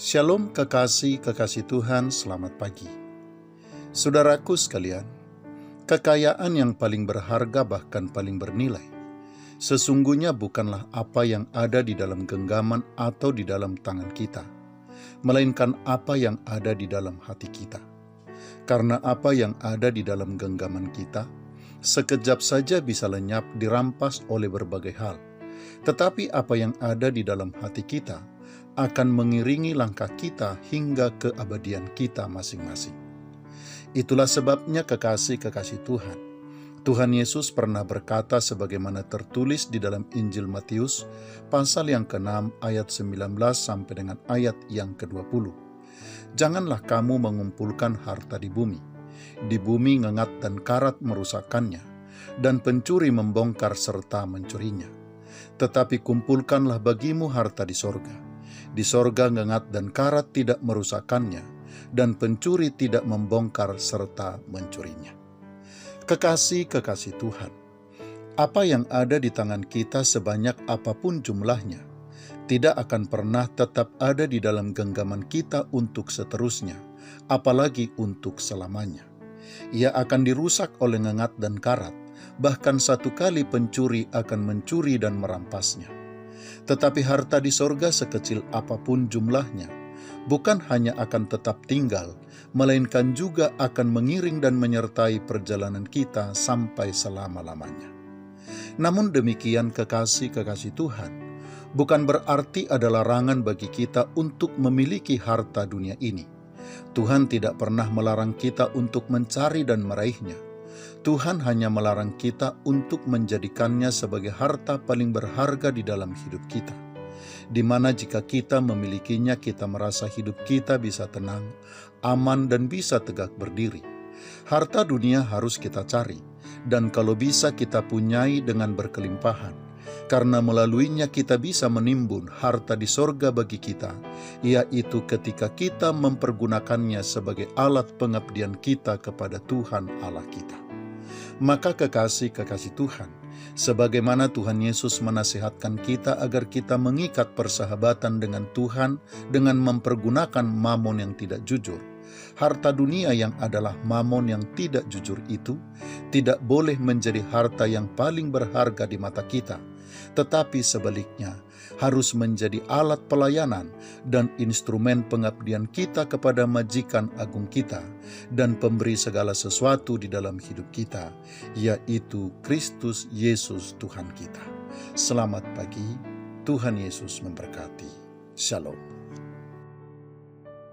Shalom kekasih Tuhan, selamat pagi. Saudaraku sekalian, kekayaan yang paling berharga bahkan paling bernilai, sesungguhnya bukanlah apa yang ada di dalam genggaman atau di dalam tangan kita, melainkan apa yang ada di dalam hati kita. Karena apa yang ada di dalam genggaman kita, sekejap saja bisa lenyap dirampas oleh berbagai hal. Tetapi apa yang ada di dalam hati kita akan mengiringi langkah kita hingga keabadian kita masing-masing. Itulah sebabnya kekasih Tuhan. Tuhan Yesus pernah berkata sebagaimana tertulis di dalam Injil Matius, pasal yang ke-6 ayat 19 sampai dengan ayat yang ke-20. Janganlah kamu mengumpulkan harta di bumi. Di bumi ngengat dan karat merusakkannya, dan pencuri membongkar serta mencurinya. Tetapi kumpulkanlah bagimu harta di sorga. Di sorga ngengat dan karat tidak merusakkannya, dan pencuri tidak membongkar serta mencurinya. Kekasih Tuhan, apa yang ada di tangan kita sebanyak apapun jumlahnya, tidak akan pernah tetap ada di dalam genggaman kita untuk seterusnya, apalagi untuk selamanya. Ia akan dirusak oleh ngengat dan karat, bahkan satu kali pencuri akan mencuri dan merampasnya. Tetapi harta di sorga sekecil apapun jumlahnya, bukan hanya akan tetap tinggal, melainkan juga akan mengiring dan menyertai perjalanan kita sampai selama-lamanya. Namun demikian kekasih Tuhan, bukan berarti ada larangan bagi kita untuk memiliki harta dunia ini. Tuhan tidak pernah melarang kita untuk mencari dan meraihnya. Tuhan hanya melarang kita untuk menjadikannya sebagai harta paling berharga di dalam hidup kita, di mana jika kita memilikinya, kita merasa hidup kita bisa tenang, aman, dan bisa tegak berdiri. Harta dunia harus kita cari, dan kalau bisa kita punyai dengan berkelimpahan, karena melaluinya kita bisa menimbun harta di sorga bagi kita, yaitu ketika kita mempergunakannya sebagai alat pengabdian kita kepada Tuhan Allah kita. Maka kekasih Tuhan, sebagaimana Tuhan Yesus menasihatkan kita agar kita mengikat persahabatan dengan Tuhan dengan mempergunakan mamon yang tidak jujur, harta dunia yang adalah mamon yang tidak jujur itu tidak boleh menjadi harta yang paling berharga di mata kita, tetapi sebaliknya harus menjadi alat pelayanan dan instrumen pengabdian kita kepada Majikan Agung kita dan pemberi segala sesuatu di dalam hidup kita, yaitu Kristus Yesus Tuhan kita. Selamat pagi, Tuhan Yesus memberkati. Shalom.